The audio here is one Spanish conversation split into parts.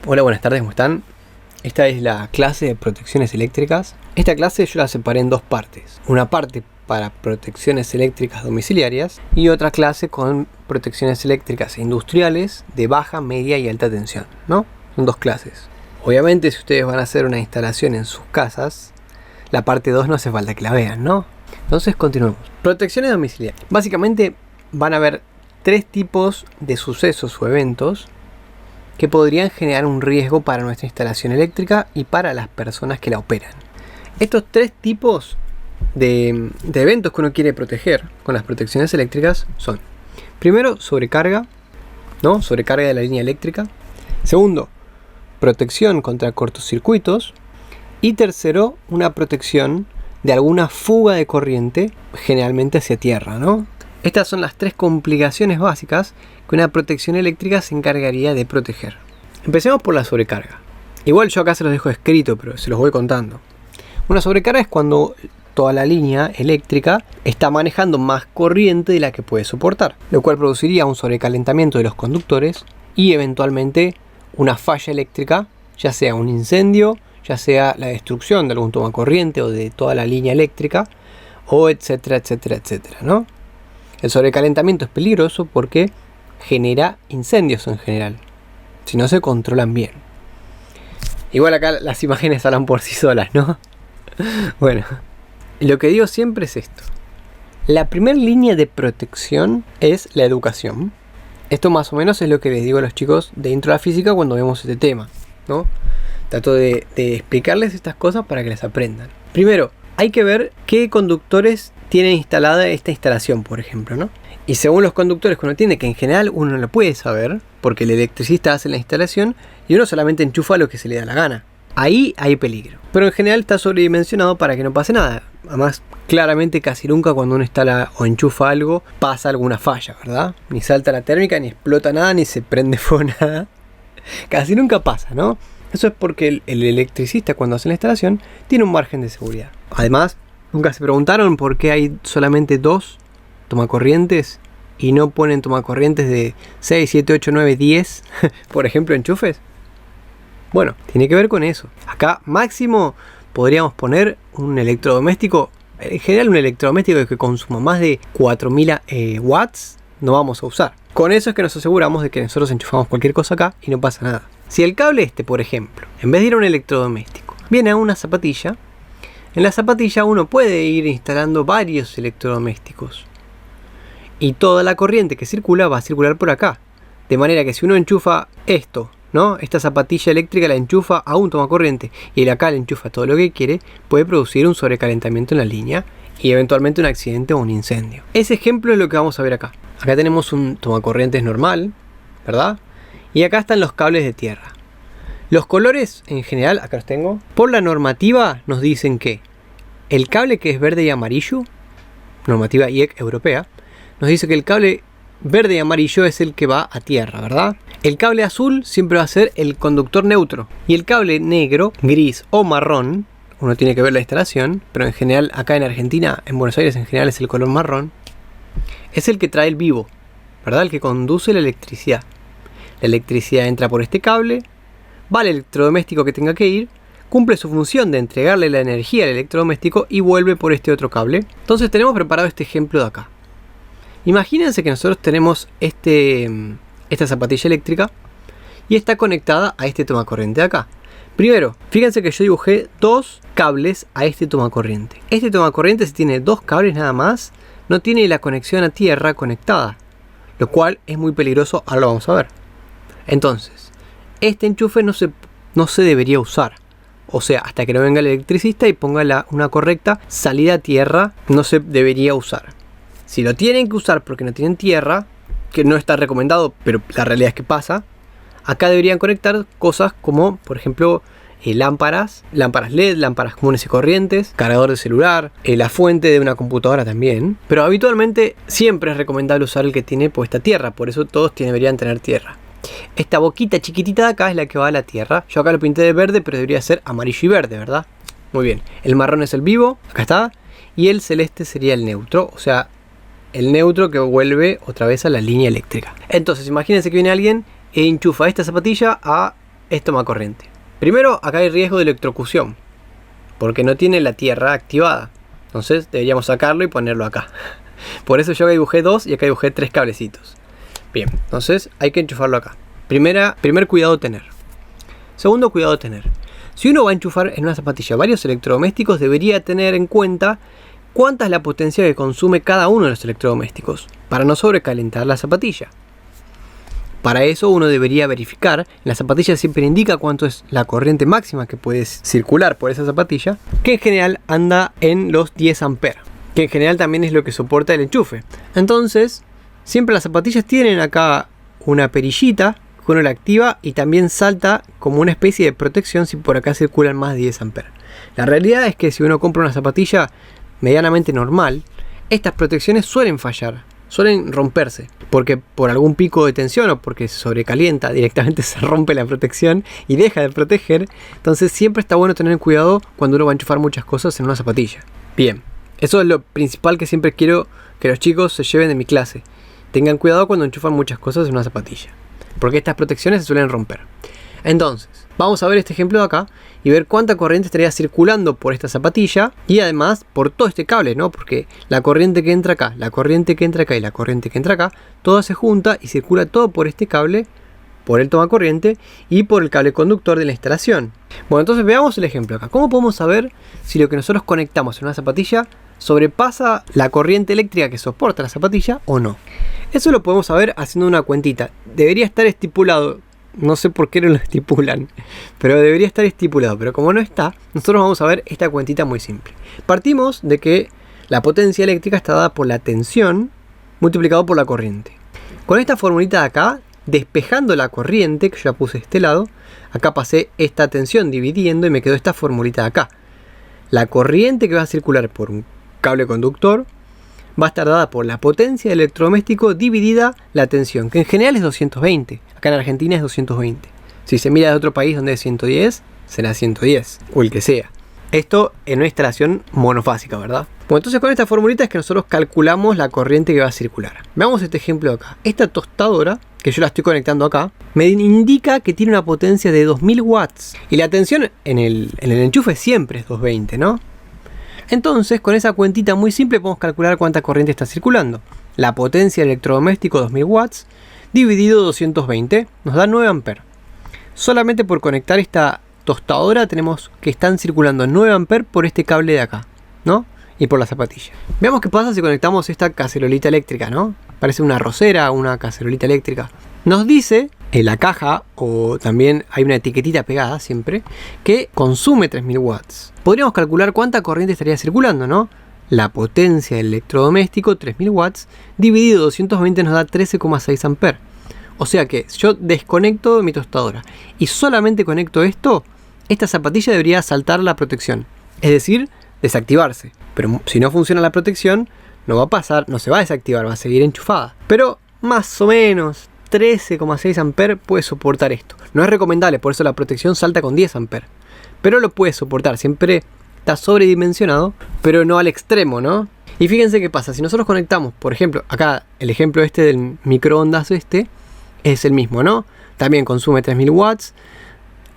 Hola, buenas tardes, ¿cómo están? Esta es la clase de protecciones eléctricas. Esta clase yo la separé en dos partes. Una parte para protecciones eléctricas domiciliarias y otra clase con protecciones eléctricas industriales de baja, media y alta tensión, ¿no? Son dos clases. Obviamente, si ustedes van a hacer una instalación en sus casas, la parte 2 no hace falta que la vean, ¿no? Entonces continuemos. Protecciones domiciliarias. Básicamente van a haber tres tipos de sucesos o eventos que podrían generar un riesgo para nuestra instalación eléctrica y para las personas que la operan. Estos tres tipos de eventos que uno quiere proteger con las protecciones eléctricas son: primero, sobrecarga, ¿no? Sobrecarga de la línea eléctrica. Segundo, protección contra cortocircuitos. Y tercero, una protección de alguna fuga de corriente, generalmente hacia tierra, ¿no? Estas son las tres complicaciones básicas que una protección eléctrica se encargaría de proteger. Empecemos por la sobrecarga. Igual yo acá se los dejo escrito, pero se los voy contando. Una sobrecarga es cuando toda la línea eléctrica está manejando más corriente de la que puede soportar, lo cual produciría un sobrecalentamiento de los conductores y eventualmente una falla eléctrica, ya sea un incendio, ya sea la destrucción de algún tomacorriente o de toda la línea eléctrica, o etcétera, etcétera, etcétera, ¿no? El sobrecalentamiento es peligroso porque genera incendios en general, si no se controlan bien. Igual acá las imágenes hablan por sí solas, ¿no? Bueno, lo que digo siempre es esto. La primera línea de protección es la educación. Esto más o menos es lo que les digo a los chicos de Intro a la Física cuando vemos este tema, ¿no? Trato de explicarles estas cosas para que las aprendan. Primero, hay que ver qué conductores tiene instalada esta instalación, por ejemplo, ¿no? Y según los conductores que uno tiene, que en general uno no lo puede saber, porque el electricista hace la instalación y uno solamente enchufa lo que se le da la gana. Ahí hay peligro. Pero en general está sobredimensionado para que no pase nada. Además, claramente casi nunca cuando uno instala o enchufa algo, pasa alguna falla, ¿verdad? Ni salta la térmica, ni explota nada, ni se prende fuego nada. Casi nunca pasa, ¿no? Eso es porque el electricista, cuando hace la instalación, tiene un margen de seguridad. Además, ¿nunca se preguntaron por qué hay solamente 2 tomacorrientes y no ponen tomacorrientes de 6, 7, 8, 9, 10, por ejemplo, enchufes? Bueno, tiene que ver con eso. Acá máximo podríamos poner un electrodoméstico, en general un electrodoméstico que consuma más de 4000 watts, no vamos a usar. Con eso es que nos aseguramos de que nosotros enchufamos cualquier cosa acá y no pasa nada. Si el cable por ejemplo, en vez de ir a un electrodoméstico, viene a una zapatilla, en la zapatilla uno puede ir instalando varios electrodomésticos. Y toda la corriente que circula va a circular por acá. De manera que si uno enchufa esto, ¿no? Esta zapatilla eléctrica la enchufa a un tomacorriente y el acá le enchufa todo lo que quiere, puede producir un sobrecalentamiento en la línea y eventualmente un accidente o un incendio. Ese ejemplo es lo que vamos a ver acá. Acá tenemos un tomacorrientes normal, ¿verdad? Y acá están los cables de tierra. Los colores en general, acá los tengo, por la normativa nos dicen que el cable que es verde y amarillo, normativa IEC europea, nos dice que el cable verde y amarillo es el que va a tierra, ¿verdad? El cable azul siempre va a ser el conductor neutro. Y el cable negro, gris o marrón, uno tiene que ver la instalación, pero en general acá en Argentina, en Buenos Aires en general es el color marrón, es el que trae el vivo, ¿verdad? El que conduce la electricidad. La electricidad entra por este cable, va al electrodoméstico que tenga que ir, cumple su función de entregarle la energía al electrodoméstico y vuelve por este otro cable. Entonces tenemos preparado este ejemplo de acá. Imagínense que nosotros tenemos esta zapatilla eléctrica y está conectada a este tomacorriente de acá. Primero, fíjense que yo dibujé 2 cables a este tomacorriente. Este tomacorriente, si tiene 2 cables nada más, no tiene la conexión a tierra conectada, lo cual es muy peligroso, ahora lo vamos a ver. Entonces, este enchufe no se debería usar. O sea, hasta que no venga el electricista y ponga una correcta salida a tierra, no se debería usar. Si lo tienen que usar porque no tienen tierra, que no está recomendado, pero la realidad es que pasa, acá deberían conectar cosas como, por ejemplo, lámparas LED, lámparas comunes y corrientes, cargador de celular, la fuente de una computadora también. Pero habitualmente siempre es recomendable usar el que tiene puesta tierra, por eso todos deberían tener tierra. Esta boquita chiquitita de acá es la que va a la tierra. Yo acá lo pinté de verde, pero debería ser amarillo y verde, ¿verdad? Muy bien. El marrón es el vivo, acá está. Y el celeste sería el neutro, o sea, el neutro que vuelve otra vez a la línea eléctrica. Entonces, imagínense que viene alguien e enchufa esta zapatilla a es tomacorriente. Primero, acá hay riesgo de electrocución, porque no tiene la tierra activada. Entonces deberíamos sacarlo y ponerlo acá. Por eso yo acá dibujé 2 y acá dibujé 3 cablecitos. Bien, entonces hay que enchufarlo acá. Primer cuidado tener. Segundo cuidado tener. Si uno va a enchufar en una zapatilla varios electrodomésticos, debería tener en cuenta cuánta es la potencia que consume cada uno de los electrodomésticos, para no sobrecalentar la zapatilla. Para eso uno debería verificar, en la zapatilla siempre indica cuánto es la corriente máxima que puede circular por esa zapatilla, que en general anda en los 10 amperes, que en general también es lo que soporta el enchufe. Entonces, siempre las zapatillas tienen acá una perillita que uno la activa y también salta como una especie de protección si por acá circulan más de 10 amperes. La realidad es que si uno compra una zapatilla medianamente normal, estas protecciones suelen fallar, suelen romperse, porque por algún pico de tensión o porque se sobrecalienta, directamente se rompe la protección y deja de proteger. Entonces siempre está bueno tener cuidado cuando uno va a enchufar muchas cosas en una zapatilla. Bien, eso es lo principal que siempre quiero que los chicos se lleven de mi clase. Tengan cuidado cuando enchufan muchas cosas en una zapatilla, porque estas protecciones se suelen romper. Entonces, vamos a ver este ejemplo de acá y ver cuánta corriente estaría circulando por esta zapatilla y además por todo este cable, ¿no? Porque la corriente que entra acá, la corriente que entra acá y la corriente que entra acá, todo se junta y circula todo por este cable, por el tomacorriente y por el cable conductor de la instalación. Bueno, entonces veamos el ejemplo acá. ¿Cómo podemos saber si lo que nosotros conectamos en una zapatilla sobrepasa la corriente eléctrica que soporta la zapatilla o no? Eso lo podemos saber haciendo una cuentita. Debería estar estipulado. No sé por qué no lo estipulan, pero debería estar estipulado. Pero como no está, nosotros vamos a ver esta cuentita muy simple. Partimos de que la potencia eléctrica está dada por la tensión multiplicado por la corriente. Con esta formulita de acá, despejando la corriente, que yo la puse de este lado, acá pasé esta tensión dividiendo y me quedó esta formulita de acá. La corriente que va a circular por un cable conductor va a estar dada por la potencia del electrodoméstico dividida la tensión, que en general es 220. Acá en Argentina es 220. Si se mira de otro país donde es 110, será 110, o el que sea. Esto en una instalación monofásica, ¿verdad? Bueno, entonces con esta formulita es que nosotros calculamos la corriente que va a circular. Veamos este ejemplo de acá. Esta tostadora, que yo la estoy conectando acá, me indica que tiene una potencia de 2000 watts. Y la tensión en el enchufe siempre es 220, ¿no? Entonces, con esa cuentita muy simple podemos calcular cuánta corriente está circulando. La potencia del electrodoméstico, 2000 watts, dividido 220, nos da 9 amperes. Solamente por conectar esta tostadora tenemos que están circulando 9 amperes por este cable de acá, ¿no? Y por la zapatilla. Veamos qué pasa si conectamos esta cacerolita eléctrica, ¿no? Parece una arrocera, una cacerolita eléctrica. Nos dice en la caja, o también hay una etiquetita pegada siempre, que consume 3000 watts. Podríamos calcular cuánta corriente estaría circulando, ¿no? La potencia del electrodoméstico, 3000 watts, dividido 220 nos da 13,6 amperes. O sea que si yo desconecto mi tostadora y solamente conecto esto, esta zapatilla debería saltar la protección. Es decir, desactivarse. Pero si no funciona la protección, no va a pasar, no se va a desactivar, va a seguir enchufada. Pero más o menos 13,6 amperes puede soportar esto. No es recomendable, por eso la protección salta con 10 amperes. Pero lo puede soportar, siempre está sobredimensionado, pero no al extremo, ¿no? Y fíjense qué pasa, si nosotros conectamos, por ejemplo, acá el ejemplo este del microondas es el mismo, ¿no? También consume 3000 watts,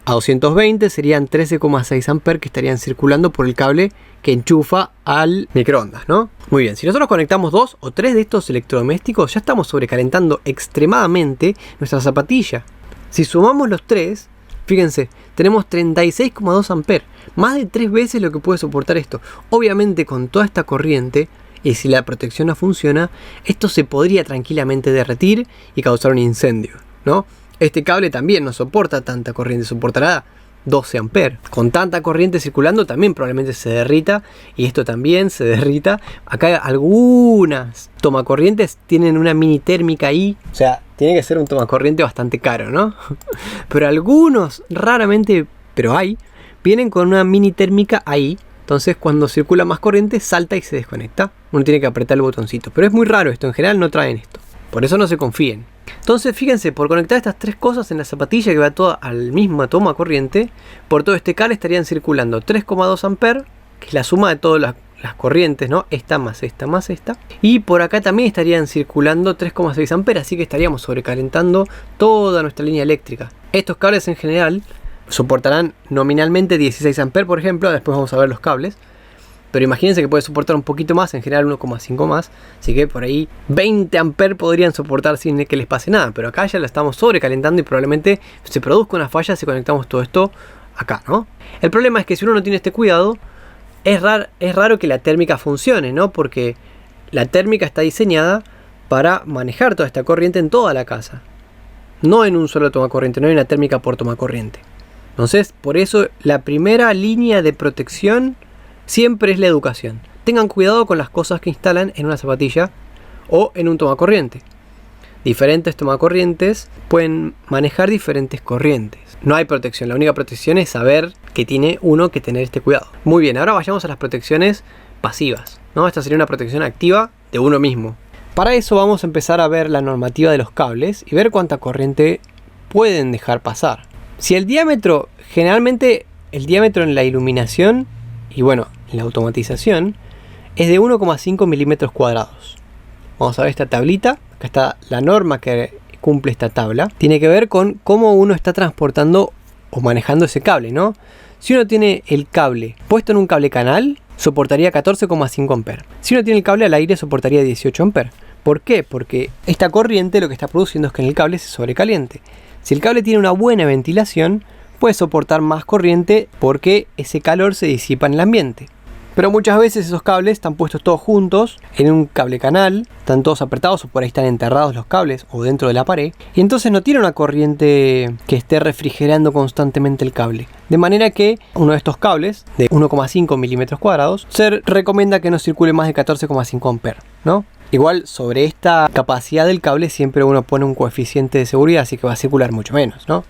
a 220 serían 13,6 amperes que estarían circulando por el cable que enchufa al microondas, ¿no? Muy bien, si nosotros conectamos 2 o 3 de estos electrodomésticos, ya estamos sobrecalentando extremadamente nuestra zapatilla. Si sumamos los 3, fíjense, tenemos 36,2 amperes, más de 3 veces lo que puede soportar esto. Obviamente con toda esta corriente, y si la protección no funciona, esto se podría tranquilamente derretir y causar un incendio, ¿no? Este cable también no soporta tanta corriente, soportará 12 amperes. Con tanta corriente circulando también probablemente se derrita y esto también se derrita. Acá algunas tomacorrientes tienen una mini térmica ahí, o sea, tiene que ser un tomacorriente bastante caro, ¿no? Pero algunos, raramente, pero hay, vienen con una mini térmica ahí. Entonces cuando circula más corriente salta y se desconecta. Uno tiene que apretar el botoncito, pero es muy raro esto, en general no traen esto. Por eso no se confíen. Entonces fíjense, por conectar estas 3 cosas en la zapatilla que va toda al mismo toma corriente, por todo este cable estarían circulando 3,2 amperes, que es la suma de todas las corrientes, ¿no? Esta más esta más esta. Y por acá también estarían circulando 3,6 amperes, así que estaríamos sobrecalentando toda nuestra línea eléctrica. Estos cables en general soportarán nominalmente 16 A, por ejemplo. Después vamos a ver los cables. Pero imagínense que puede soportar un poquito más, en general 1,5 más. Así que por ahí 20 A podrían soportar sin que les pase nada. Pero acá ya la estamos sobrecalentando y probablemente se produzca una falla si conectamos todo esto acá, ¿no? El problema es que si uno no tiene este cuidado, es raro que la térmica funcione, ¿no? Porque la térmica está diseñada para manejar toda esta corriente en toda la casa. No en un solo tomacorriente, no hay una térmica por tomacorriente. Entonces, por eso la primera línea de protección siempre es la educación. Tengan cuidado con las cosas que instalan en una zapatilla o en un tomacorriente. Diferentes tomacorrientes pueden manejar diferentes corrientes. No hay protección, la única protección es saber que tiene uno que tener este cuidado. Muy bien, ahora vayamos a las protecciones pasivas, ¿no? Esta sería una protección activa de uno mismo. Para eso vamos a empezar a ver la normativa de los cables y ver cuánta corriente pueden dejar pasar. Si el diámetro, generalmente el diámetro en la iluminación y bueno, en la automatización es de 1,5 milímetros cuadrados. Vamos a ver esta tablita. Acá está la norma que cumple esta tabla. Tiene que ver con cómo uno está transportando o manejando ese cable, ¿no? Si uno tiene el cable puesto en un cable canal, soportaría 14,5 amperes. Si uno tiene el cable al aire, soportaría 18 amperes. ¿Por qué? Porque esta corriente lo que está produciendo es que en el cable se sobrecaliente. Si el cable tiene una buena ventilación, puede soportar más corriente porque ese calor se disipa en el ambiente. Pero muchas veces esos cables están puestos todos juntos en un cable canal, están todos apretados o por ahí están enterrados los cables o dentro de la pared, y entonces no tiene una corriente que esté refrigerando constantemente el cable. De manera que uno de estos cables de 1,5 milímetros cuadrados se recomienda que no circule más de 14,5 amperes, ¿no? Igual sobre esta capacidad del cable siempre uno pone un coeficiente de seguridad, así que va a circular mucho menos, ¿no?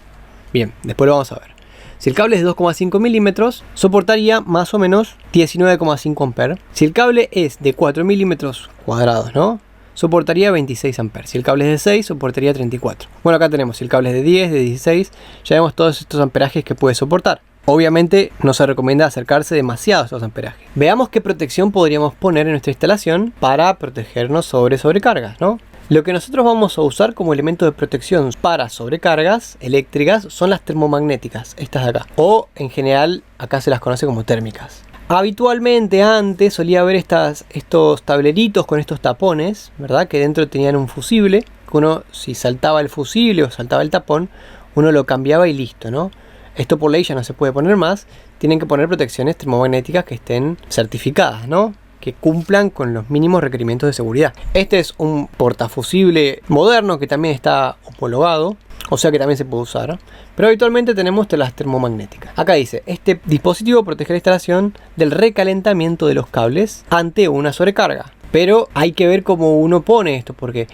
Bien, después lo vamos a ver. Si el cable es de 2,5 milímetros, soportaría más o menos 19,5 amperes. Si el cable es de 4 milímetros cuadrados, ¿no? Soportaría 26 amperes. Si el cable es de 6, soportaría 34. Bueno, acá tenemos, si el cable es de 10, de 16, ya vemos todos estos amperajes que puede soportar. Obviamente no se recomienda acercarse demasiado a esos amperajes. Veamos qué protección podríamos poner en nuestra instalación para protegernos sobre sobrecargas, ¿no? Lo que nosotros vamos a usar como elemento de protección para sobrecargas eléctricas son las termomagnéticas, estas de acá. O en general acá se las conoce como térmicas. Habitualmente antes solía haber estos tableritos con estos tapones, ¿verdad? Que dentro tenían un fusible, que uno si saltaba el fusible o saltaba el tapón, uno lo cambiaba y listo, ¿no? Esto por ley ya no se puede poner más, tienen que poner protecciones termomagnéticas que estén certificadas, ¿no? Que cumplan con los mínimos requerimientos de seguridad. Este es un portafusible moderno que también está homologado, o sea que también se puede usar, pero habitualmente tenemos las termomagnéticas. Acá dice, este dispositivo protege la instalación del recalentamiento de los cables ante una sobrecarga, pero hay que ver cómo uno pone esto, porque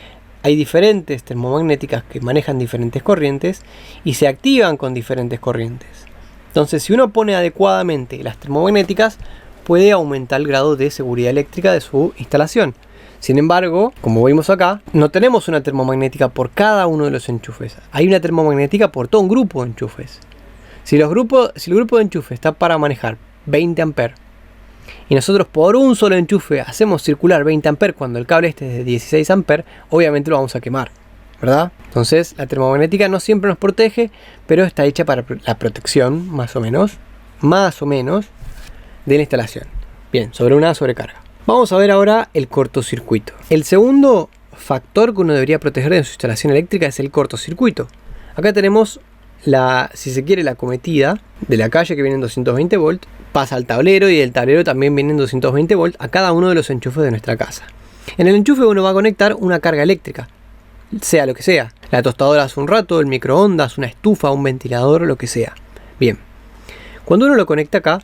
hay diferentes termomagnéticas que manejan diferentes corrientes y se activan con diferentes corrientes. Entonces, si uno pone adecuadamente las termomagnéticas, puede aumentar el grado de seguridad eléctrica de su instalación. Sin embargo, como vimos acá, no tenemos una termomagnética por cada uno de los enchufes. Hay una termomagnética por todo un grupo de enchufes. Si el grupo de enchufes está para manejar 20 amperes y nosotros por un solo enchufe hacemos circular 20 amperes cuando el cable este es de 16 amperes, obviamente lo vamos a quemar, ¿verdad? Entonces la termomagnética no siempre nos protege, pero está hecha para la protección, más o menos, de la instalación. Bien, sobre una sobrecarga. Vamos a ver ahora el cortocircuito. El segundo factor que uno debería proteger de su instalación eléctrica es el cortocircuito. Acá tenemos si se quiere, la cometida de la calle que viene en 220 volts, pasa al tablero y del tablero también viene en 220 volts a cada uno de los enchufes de nuestra casa. En el enchufe uno va a conectar una carga eléctrica, sea lo que sea. La tostadora hace un rato, el microondas, una estufa, un ventilador, lo que sea. Bien, cuando uno lo conecta acá,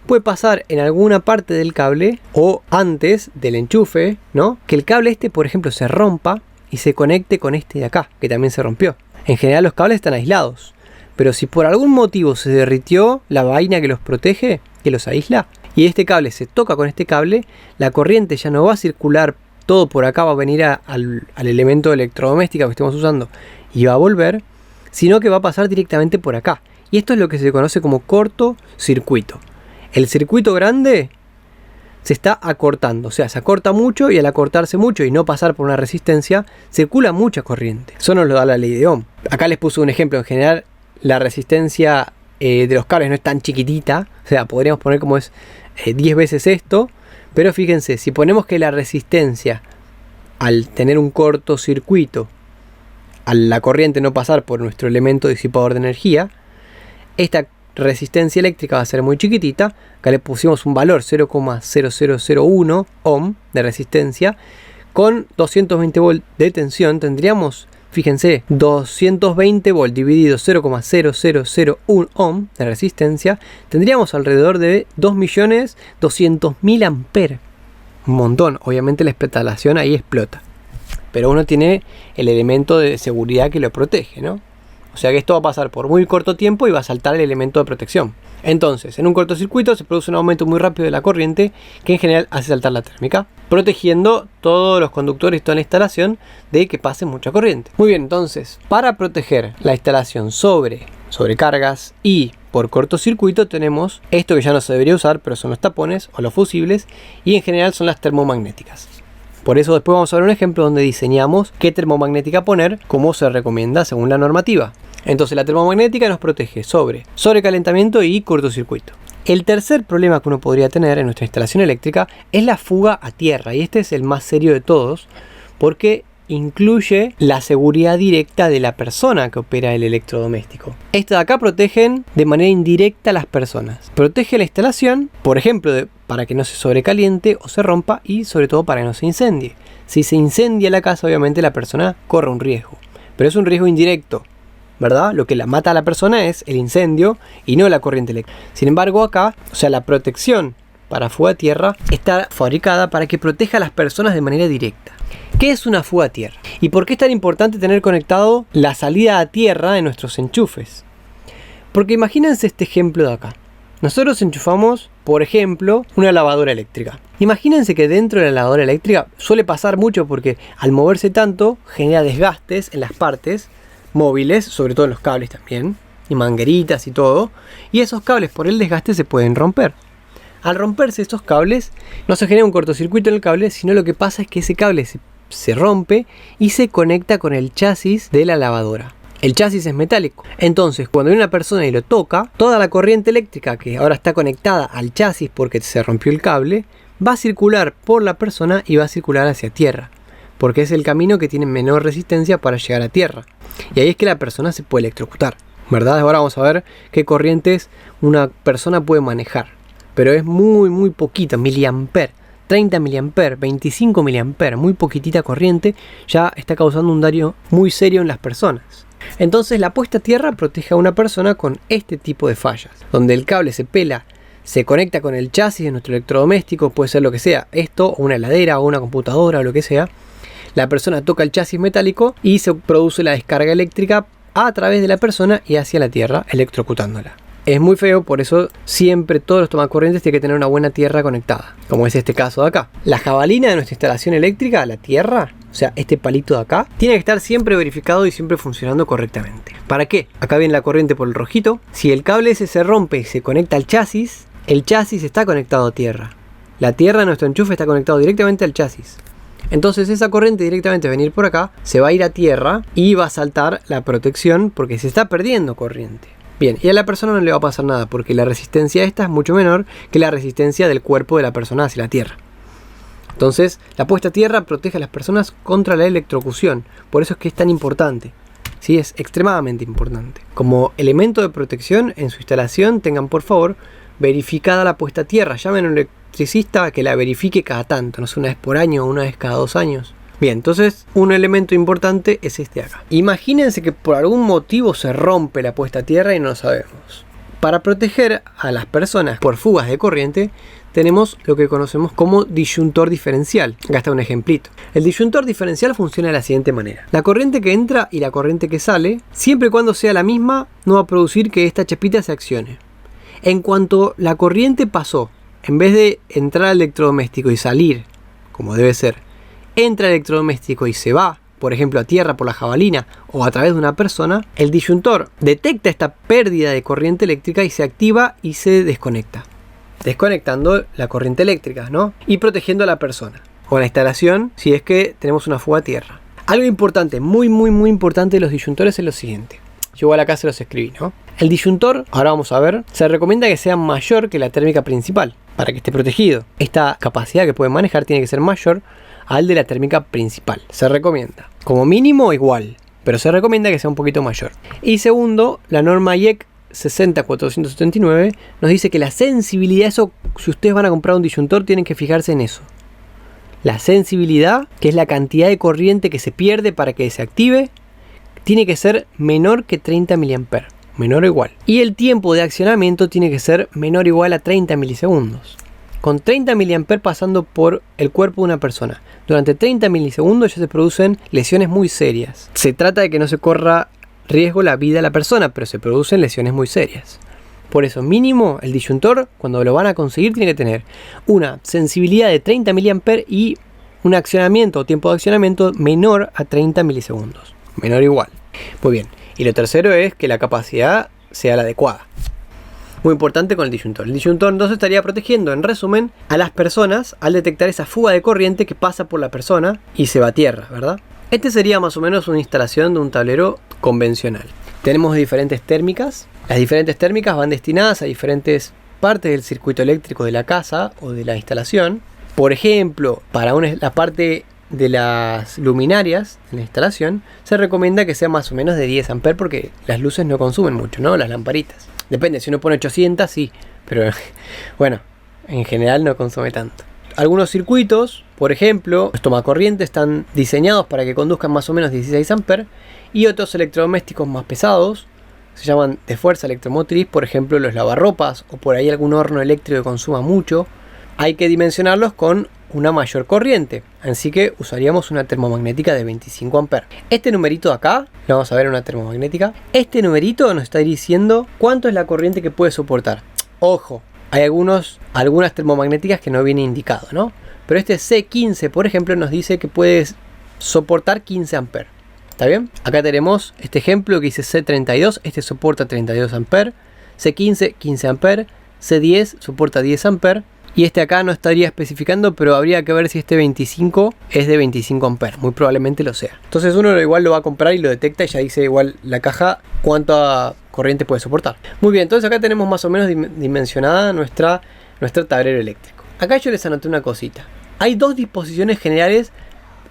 puede pasar en alguna parte del cable o antes del enchufe, ¿no? Que el cable este, por ejemplo, se rompa y se conecte con este de acá, que también se rompió. En general los cables están aislados, pero si por algún motivo se derritió la vaina que los protege, que los aísla, y este cable se toca con este cable, la corriente ya no va a circular todo por acá, va a venir al elemento electrodoméstico que estemos usando y va a volver, sino que va a pasar directamente por acá. Y esto es lo que se conoce como cortocircuito. El circuito grande se está acortando, o sea, se acorta mucho y al acortarse mucho y no pasar por una resistencia, circula mucha corriente. Eso nos lo da la ley de Ohm. Acá les puse un ejemplo. En general, la resistencia de los cables no es tan chiquitita, o sea, podríamos poner como es 10 veces esto, pero fíjense, si ponemos que la resistencia al tener un cortocircuito, a la corriente no pasar por nuestro elemento disipador de energía, esta resistencia eléctrica va a ser muy chiquitita. Acá le pusimos un valor 0,0001 ohm de resistencia. Con 220 volt de tensión tendríamos, fíjense, 220 volt dividido 0,0001 ohm de resistencia, tendríamos alrededor de 2.200.000 amperes. Un montón. Obviamente la instalación ahí explota, pero uno tiene el elemento de seguridad que lo protege, ¿no? O sea que esto va a pasar por muy corto tiempo y va a saltar el elemento de protección. Entonces, en un cortocircuito se produce un aumento muy rápido de la corriente que en general hace saltar la térmica, protegiendo todos los conductores y toda la instalación de que pase mucha corriente. Muy bien, entonces, para proteger la instalación sobre sobrecargas y por cortocircuito tenemos esto que ya no se debería usar, pero son los tapones o los fusibles, y en general son las termomagnéticas. Por eso después vamos a ver un ejemplo donde diseñamos qué termomagnética poner, como se recomienda según la normativa. Entonces la termomagnética nos protege sobre sobrecalentamiento y cortocircuito. El tercer problema que uno podría tener en nuestra instalación eléctrica es la fuga a tierra, y este es el más serio de todos porque incluye la seguridad directa de la persona que opera el electrodoméstico. Estas de acá protegen de manera indirecta a las personas. Protege la instalación, por ejemplo, para que no se sobrecaliente o se rompa, y sobre todo para que no se incendie. Si se incendia la casa, obviamente la persona corre un riesgo, pero es un riesgo indirecto, ¿verdad? Lo que la mata a la persona es el incendio y no la corriente eléctrica. Sin embargo, acá, o sea, la protección para fuga a tierra está fabricada para que proteja a las personas de manera directa. ¿Qué es una fuga a tierra? ¿Y por qué es tan importante tener conectado la salida a tierra en nuestros enchufes? Porque imagínense este ejemplo de acá. Nosotros enchufamos, por ejemplo, una lavadora eléctrica. Imagínense que dentro de la lavadora eléctrica suele pasar mucho porque al moverse tanto genera desgastes en las partes móviles, sobre todo en los cables también, y mangueritas y todo, y esos cables por el desgaste se pueden romper. Al romperse estos cables no se genera un cortocircuito en el cable, sino lo que pasa es que ese cable se rompe y se conecta con el chasis de la lavadora. El chasis es metálico, entonces cuando viene una persona y lo toca, toda la corriente eléctrica que ahora está conectada al chasis porque se rompió el cable, va a circular por la persona y va a circular hacia tierra, porque es el camino que tiene menor resistencia para llegar a tierra. Y ahí es que la persona se puede electrocutar, ¿verdad? Ahora vamos a ver qué corrientes una persona puede manejar, pero es muy poquita, miliamper. 30 miliamperes, 25 miliamperes, muy poquitita corriente, ya está causando un daño muy serio en las personas. Entonces la puesta a tierra protege a una persona con este tipo de fallas, donde el cable se pela, se conecta con el chasis de nuestro electrodoméstico, puede ser lo que sea, esto, o una heladera, o una computadora, o lo que sea. La persona toca el chasis metálico y se produce la descarga eléctrica a través de la persona y hacia la tierra, electrocutándola. Es muy feo, por eso siempre todos los tomacorrientes tienen que tener una buena tierra conectada, como es este caso de acá. La jabalina de nuestra instalación eléctrica, la tierra, o sea, este palito de acá, tiene que estar siempre verificado y siempre funcionando correctamente. ¿Para qué? Acá viene la corriente por el rojito. Si el cable ese se rompe y se conecta al chasis, el chasis está conectado a tierra. La tierra de nuestro enchufe está conectado directamente al chasis. Entonces esa corriente directamente va a venir por acá, se va a ir a tierra y va a saltar la protección porque se está perdiendo corriente. Bien, y a la persona no le va a pasar nada porque la resistencia esta es mucho menor que la resistencia del cuerpo de la persona hacia la tierra. Entonces, la puesta a tierra protege a las personas contra la electrocución. Por eso es que es tan importante. Sí, es extremadamente importante. Como elemento de protección en su instalación, tengan por favor verificada la puesta a tierra. Llamen a un electricista que la verifique cada tanto, no sé, una vez por año o una vez cada 2 años. Bien, entonces un elemento importante es este acá. Imagínense que por algún motivo se rompe la puesta a tierra y no lo sabemos. Para proteger a las personas por fugas de corriente, tenemos lo que conocemos como disyuntor diferencial. Acá está un ejemplito. El disyuntor diferencial funciona de la siguiente manera. La corriente que entra y la corriente que sale, siempre y cuando sea la misma, no va a producir que esta chapita se accione. En cuanto la corriente pasó, en vez de entrar al electrodoméstico y salir, como debe ser, entra al electrodoméstico y se va, por ejemplo a tierra por la jabalina o a través de una persona, el disyuntor detecta esta pérdida de corriente eléctrica y se activa y se desconecta. Desconectando la corriente eléctrica, ¿no? Y protegiendo a la persona o la instalación si es que tenemos una fuga a tierra. Algo importante, muy importante de los disyuntores es lo siguiente. Yo igual acá se los escribí, ¿no? El disyuntor, ahora vamos a ver, se recomienda que sea mayor que la térmica principal para que esté protegido. Esta capacidad que puede manejar tiene que ser mayor al de la térmica principal. Se recomienda. Como mínimo igual, pero se recomienda que sea un poquito mayor. Y segundo, la norma IEC 60479 nos dice que la sensibilidad, eso, si ustedes van a comprar un disyuntor, tienen que fijarse en eso. La sensibilidad, que es la cantidad de corriente que se pierde para que se active, tiene que ser menor que 30 mA, menor o igual. Y el tiempo de accionamiento tiene que ser menor o igual a 30 milisegundos. Con 30 mA pasando por el cuerpo de una persona, durante 30 milisegundos ya se producen lesiones muy serias. Se trata de que no se corra riesgo la vida de la persona, pero se producen lesiones muy serias. Por eso, mínimo, el disyuntor, cuando lo van a conseguir, tiene que tener una sensibilidad de 30 mA y un accionamiento o tiempo de accionamiento menor a 30 milisegundos. Menor o igual. Muy bien. Y lo tercero es que la capacidad sea la adecuada. Muy importante con el disyuntor. El disyuntor entonces estaría protegiendo, en resumen, a las personas al detectar esa fuga de corriente que pasa por la persona y se va a tierra, ¿verdad? Este sería más o menos una instalación de un tablero convencional. Tenemos diferentes térmicas. Las diferentes térmicas van destinadas a diferentes partes del circuito eléctrico de la casa o de la instalación. Por ejemplo, para la parte de las luminarias en la instalación, se recomienda que sea más o menos de 10 A porque las luces no consumen mucho, ¿no? Las lamparitas. Depende, si uno pone 800, sí, pero bueno, en general no consume tanto. Algunos circuitos, por ejemplo, los tomacorriente están diseñados para que conduzcan más o menos 16 A y otros electrodomésticos más pesados se llaman de fuerza electromotriz, por ejemplo los lavarropas o por ahí algún horno eléctrico que consuma mucho. Hay que dimensionarlos con una mayor corriente, así que usaríamos una termomagnética de 25 A. Este numerito de acá, lo vamos a ver en una termomagnética, este numerito nos está diciendo cuánto es la corriente que puede soportar. Ojo, hay algunas termomagnéticas que no viene indicado, ¿no? Pero este C15, por ejemplo, nos dice que puede soportar 15 A. ¿Está bien? Acá tenemos este ejemplo que dice C32, este soporta 32 A, C15, 15 A, C10 soporta 10 A, y este acá no estaría especificando, pero habría que ver si este 25 es de 25 A, muy probablemente lo sea. Entonces uno igual lo va a comprar y lo detecta y ya dice igual la caja cuánta corriente puede soportar. Muy bien, entonces acá tenemos más o menos dimensionada nuestro tablero eléctrico. Acá yo les anoté una cosita. Hay dos disposiciones generales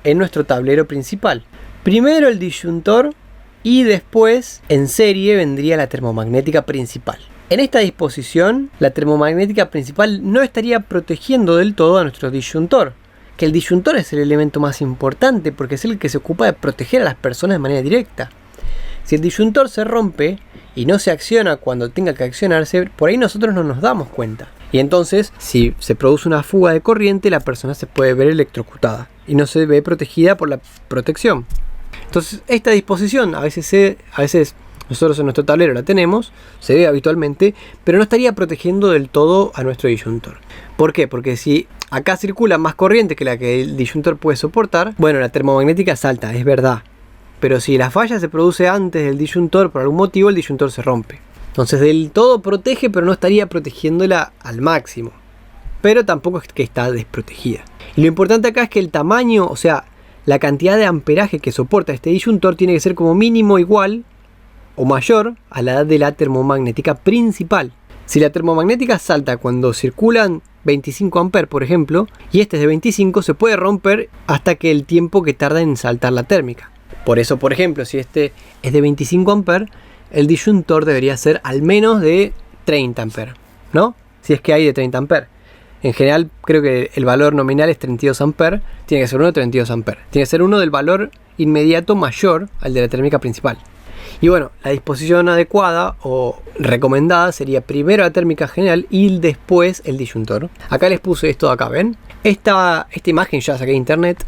en nuestro tablero principal. Primero el disyuntor y después en serie vendría la termomagnética principal. En esta disposición, la termomagnética principal no estaría protegiendo del todo a nuestro disyuntor, que el disyuntor es el elemento más importante porque es el que se ocupa de proteger a las personas de manera directa. Si el disyuntor se rompe y no se acciona cuando tenga que accionarse, por ahí nosotros no nos damos cuenta. Y entonces, si se produce una fuga de corriente, la persona se puede ver electrocutada y no se ve protegida por la protección. Entonces, esta disposición a veces nosotros en nuestro tablero la tenemos, se ve habitualmente, pero no estaría protegiendo del todo a nuestro disyuntor. ¿Por qué? Porque si acá circula más corriente que la que el disyuntor puede soportar, bueno, la termomagnética salta, es verdad. Pero si la falla se produce antes del disyuntor, por algún motivo el disyuntor se rompe. Entonces del todo protege, pero no estaría protegiéndola al máximo. Pero tampoco es que está desprotegida. Y lo importante acá es que el tamaño, o sea, la cantidad de amperaje que soporta este disyuntor tiene que ser como mínimo igual o mayor a la de la termomagnética principal. Si la termomagnética salta cuando circulan 25 A, por ejemplo, y este es de 25, se puede romper hasta que el tiempo que tarda en saltar la térmica. Por eso, por ejemplo, si este es de 25 A, el disyuntor debería ser al menos de 30 A, ¿no? Si es que hay de 30 A. En general, creo que el valor nominal es 32 A, tiene que ser uno de 32 A. Tiene que ser uno del valor inmediato mayor al de la térmica principal. Y bueno, la disposición adecuada o recomendada sería primero la térmica general y después el disyuntor. Acá les puse esto de acá, ¿ven? Esta imagen ya saqué de internet.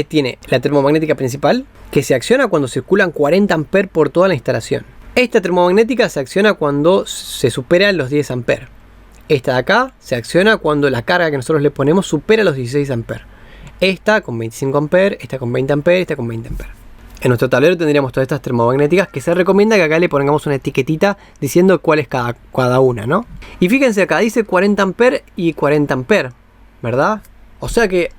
Tiene la termomagnética principal que se acciona cuando circulan 40 A por toda la instalación. Esta termomagnética se acciona cuando se superan los 10 A. Esta de acá se acciona cuando la carga que nosotros le ponemos supera los 16 A. Esta con 25 A, esta con 20 A, esta con 20 A. En nuestro tablero tendríamos todas estas termomagnéticas que se recomienda que acá le pongamos una etiquetita diciendo cuál es cada una, ¿no? Y fíjense acá, dice 40 A y 40 A, ¿verdad? O sea que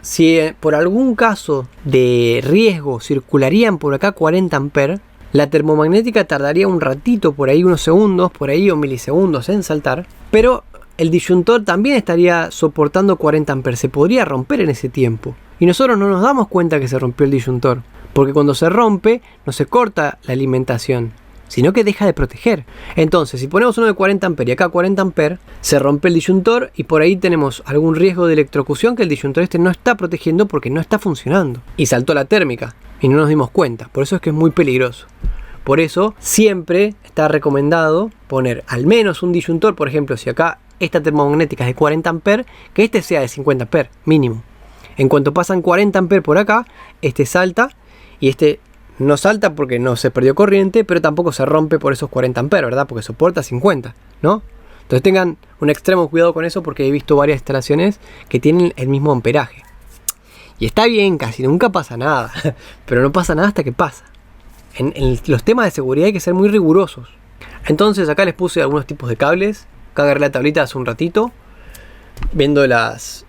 si por algún caso de riesgo circularían por acá 40 A, La termomagnética tardaría un ratito, por ahí unos segundos, por ahí o milisegundos en saltar, pero el disyuntor también estaría soportando 40 amperes, se podría romper en ese tiempo. Y nosotros no nos damos cuenta que se rompió el disyuntor, porque cuando se rompe no se corta la alimentación, sino que deja de proteger. Entonces, si ponemos uno de 40 amperes y acá 40 amperes, se rompe el disyuntor y por ahí tenemos algún riesgo de electrocución que el disyuntor este no está protegiendo porque no está funcionando. Y saltó la térmica y no nos dimos cuenta. Por eso es que es muy peligroso. Por eso siempre está recomendado poner al menos un disyuntor. Por ejemplo, si acá esta termomagnética es de 40 amperes, que este sea de 50 amperes mínimo. En cuanto pasan 40 amperes por acá, este salta y este no salta porque no se perdió corriente, pero tampoco se rompe por esos 40 amperes, ¿verdad? Porque soporta 50, ¿no? Entonces tengan un extremo cuidado con eso porque he visto varias instalaciones que tienen el mismo amperaje. Y está bien, casi nunca pasa nada, pero no pasa nada hasta que pasa. En los temas de seguridad hay que ser muy rigurosos. Entonces acá les puse algunos tipos de cables. Acá agarré la tablita hace un ratito, viendo las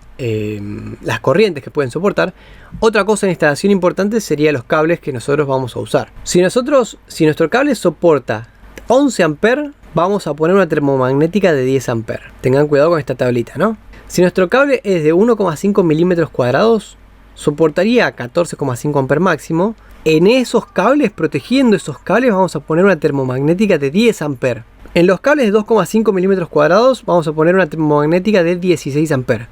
corrientes que pueden soportar. Otra cosa en instalación importante sería los cables que nosotros vamos a usar. Si nuestro cable soporta 11 amperes, vamos a poner una termomagnética de 10 amperes. Tengan cuidado con esta tablita, ¿no? Si nuestro cable es de 1,5 milímetros cuadrados, soportaría 14,5 amperes máximo. En esos cables, protegiendo esos cables, vamos a poner una termomagnética de 10 amperes. En los cables de 2,5 milímetros cuadrados, vamos a poner una termomagnética de 16 amperes.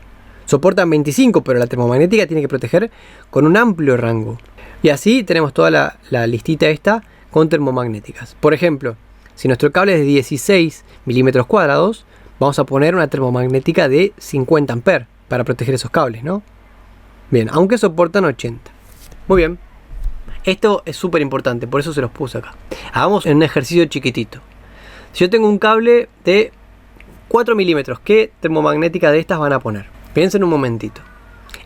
Soportan 25, pero la termomagnética tiene que proteger con un amplio rango. Y así tenemos toda la listita esta con termomagnéticas. Por ejemplo, si nuestro cable es de 16 milímetros cuadrados, vamos a poner una termomagnética de 50 amperes para proteger esos cables, ¿no? Bien, aunque soportan 80. Muy bien. Esto es súper importante, por eso se los puse acá. Hagamos un ejercicio chiquitito. Si yo tengo un cable de 4 milímetros, ¿qué termomagnética de estas van a poner? Piensen un momentito.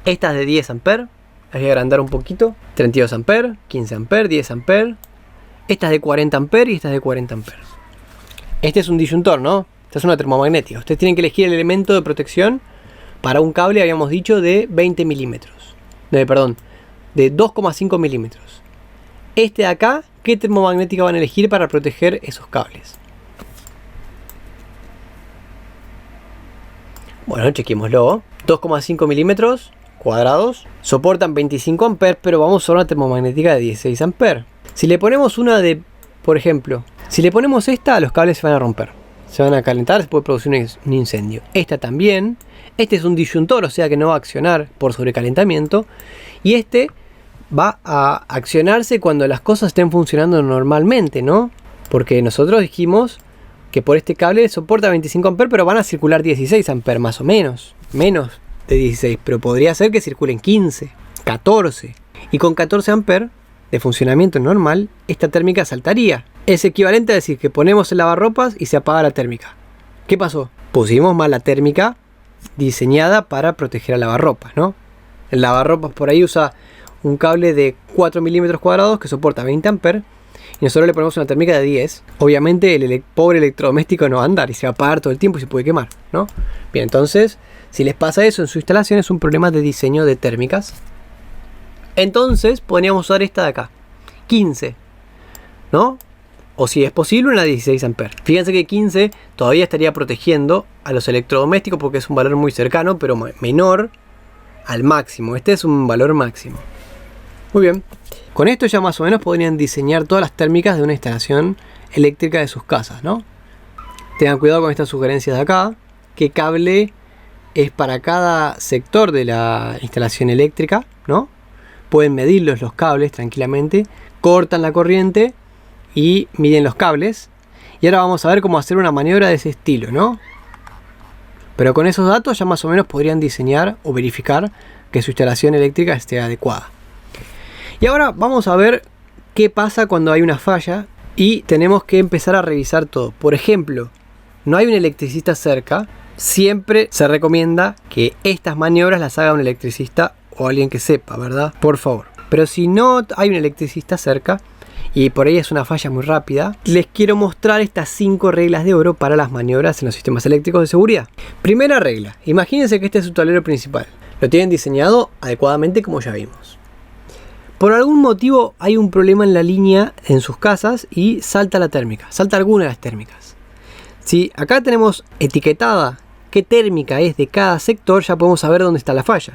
Esta es de 10 amperes. Voy a agrandar un poquito. 32 amperes, 15 amperes, 10 amperes. Esta es de 40 amperes y esta es de 40 amperes. Este es un disyuntor, ¿no? Esta es una termomagnética. Ustedes tienen que elegir el elemento de protección para un cable, habíamos dicho, de 20 milímetros. De 2,5 milímetros. Este de acá, ¿qué termomagnética van a elegir para proteger esos cables? Bueno, chequémoslo. 2,5 milímetros cuadrados. Soportan 25 amperes, pero vamos a una termomagnética de 16 amperes. Si le ponemos una de, por ejemplo, si le ponemos esta, los cables se van a romper. Se van a calentar, se puede producir un incendio. Esta también. Este es un disyuntor, o sea que no va a accionar por sobrecalentamiento. Y este va a accionarse cuando las cosas estén funcionando normalmente, ¿no? Porque nosotros dijimos que por este cable soporta 25 amperes, pero van a circular 16 amperes más o menos. Menos de 16, pero podría ser que circulen 15, 14. Y con 14 amperes de funcionamiento normal, esta térmica saltaría. Es equivalente a decir que ponemos el lavarropas y se apaga la térmica. ¿Qué pasó? Pusimos mal la térmica diseñada para proteger al lavarropas, ¿no? El lavarropas por ahí usa un cable de 4 milímetros cuadrados que soporta 20 amperes y nosotros le ponemos una térmica de 10. Obviamente el pobre electrodoméstico no va a andar y se va a apagar todo el tiempo y se puede quemar, ¿no? Bien, entonces, si les pasa eso en su instalación es un problema de diseño de térmicas. Entonces podríamos usar esta de acá, 15, ¿no? O si es posible una 16 amperes. Fíjense que 15 todavía estaría protegiendo a los electrodomésticos porque es un valor muy cercano, pero menor al máximo. Este es un valor máximo. Muy bien. Con esto ya más o menos podrían diseñar todas las térmicas de una instalación eléctrica de sus casas, ¿no? Tengan cuidado con estas sugerencias de acá. ¿Qué cable es para cada sector de la instalación eléctrica, ¿no? Pueden medirlos los cables tranquilamente. Cortan la corriente y miden los cables. Y ahora vamos a ver cómo hacer una maniobra de ese estilo, ¿no? Pero con esos datos ya más o menos podrían diseñar o verificar que su instalación eléctrica esté adecuada. Y ahora vamos a ver qué pasa cuando hay una falla y tenemos que empezar a revisar todo. Por ejemplo, no hay un electricista cerca. Siempre se recomienda que estas maniobras las haga un electricista o alguien que sepa, ¿verdad? Por favor. Pero si no hay un electricista cerca y por ahí es una falla muy rápida, les quiero mostrar estas 5 reglas de oro para las maniobras en los sistemas eléctricos de seguridad. Primera regla, imagínense que este es su tablero principal. Lo tienen diseñado adecuadamente como ya vimos. Por algún motivo hay un problema en la línea en sus casas y salta la térmica, salta alguna de las térmicas. Si acá tenemos etiquetada qué térmica es de cada sector, ya podemos saber dónde está la falla.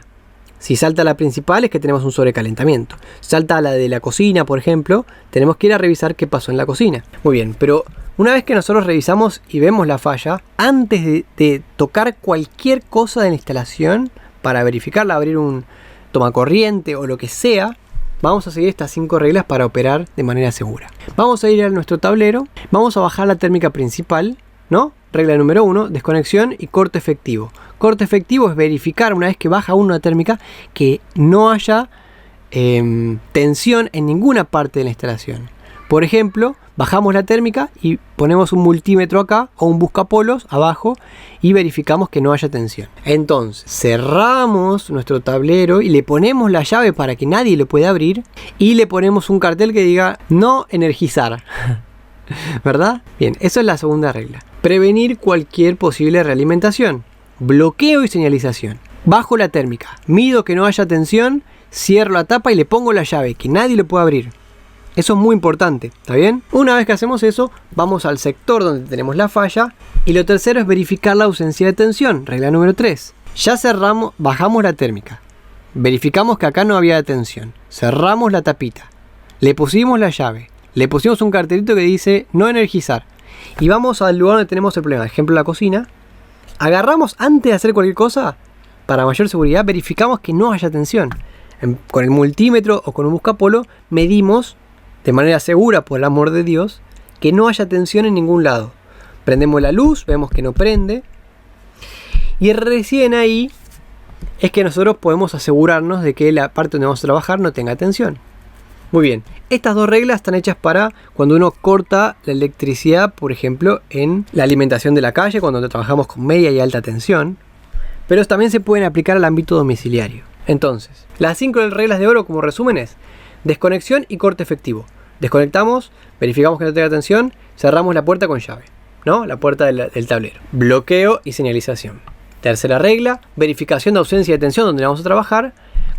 Si salta la principal es que tenemos un sobrecalentamiento. Salta la de la cocina, por ejemplo, tenemos que ir a revisar qué pasó en la cocina. Muy bien, pero una vez que nosotros revisamos y vemos la falla, antes de tocar cualquier cosa de la instalación para verificarla, abrir un tomacorriente o lo que sea, vamos a seguir estas 5 reglas para operar de manera segura. Vamos a ir a nuestro tablero, vamos a bajar la térmica principal, ¿no? Regla número 1, desconexión y corte efectivo. Corte efectivo es verificar, una vez que baja una térmica, que no haya tensión en ninguna parte de la instalación. Por ejemplo, bajamos la térmica y ponemos un multímetro acá o un buscapolos abajo y verificamos que no haya tensión. Entonces cerramos nuestro tablero y le ponemos la llave para que nadie lo pueda abrir y le ponemos un cartel que diga no energizar. ¿Verdad? Bien, eso es la segunda regla. Prevenir cualquier posible realimentación. Bloqueo y señalización. Bajo la térmica, mido que no haya tensión, cierro la tapa y le pongo la llave, que nadie lo pueda abrir. Eso es muy importante, ¿está bien? Una vez que hacemos eso, vamos al sector donde tenemos la falla. Y lo tercero es verificar la ausencia de tensión. Regla número 3. Ya cerramos, bajamos la térmica. Verificamos que acá no había tensión. Cerramos la tapita. Le pusimos la llave. Le pusimos un cartelito que dice no energizar. Y vamos al lugar donde tenemos el problema. Ejemplo, la cocina. Agarramos antes de hacer cualquier cosa, para mayor seguridad, verificamos que no haya tensión. Con el multímetro o con un buscapolo medimos de manera segura, por el amor de Dios, que no haya tensión en ningún lado. Prendemos la luz, vemos que no prende. Y recién ahí es que nosotros podemos asegurarnos de que la parte donde vamos a trabajar no tenga tensión. Muy bien, estas 2 reglas están hechas para cuando uno corta la electricidad, por ejemplo, en la alimentación de la calle, cuando trabajamos con media y alta tensión. Pero también se pueden aplicar al ámbito domiciliario. Entonces, las 5 reglas de oro como resumen es desconexión y corte efectivo. Desconectamos, verificamos que no tenga tensión, cerramos la puerta con llave, ¿no? La puerta del tablero. Bloqueo y señalización. Tercera regla, verificación de ausencia de tensión donde vamos a trabajar.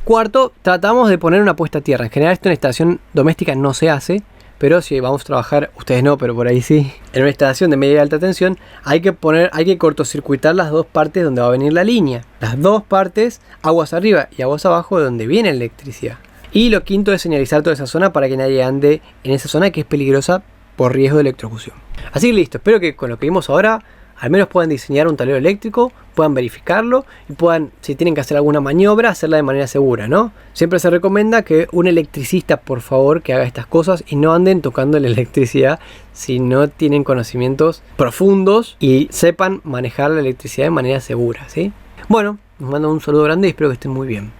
Cuarto, tratamos de poner una puesta a tierra. En general esto en instalación doméstica no se hace, pero si vamos a trabajar, ustedes no, pero por ahí sí, en una instalación de media y alta tensión, hay que cortocircuitar las 2 partes donde va a venir la línea. Las 2 partes, aguas arriba y aguas abajo, de donde viene la electricidad. Y lo quinto es señalizar toda esa zona para que nadie ande en esa zona que es peligrosa por riesgo de electrocución. Así que listo, espero que con lo que vimos ahora al menos puedan diseñar un tablero eléctrico, puedan verificarlo y puedan, si tienen que hacer alguna maniobra, hacerla de manera segura, ¿no? Siempre se recomienda que un electricista, por favor, que haga estas cosas y no anden tocando la electricidad si no tienen conocimientos profundos y sepan manejar la electricidad de manera segura, ¿sí? Bueno, les mando un saludo grande y espero que estén muy bien.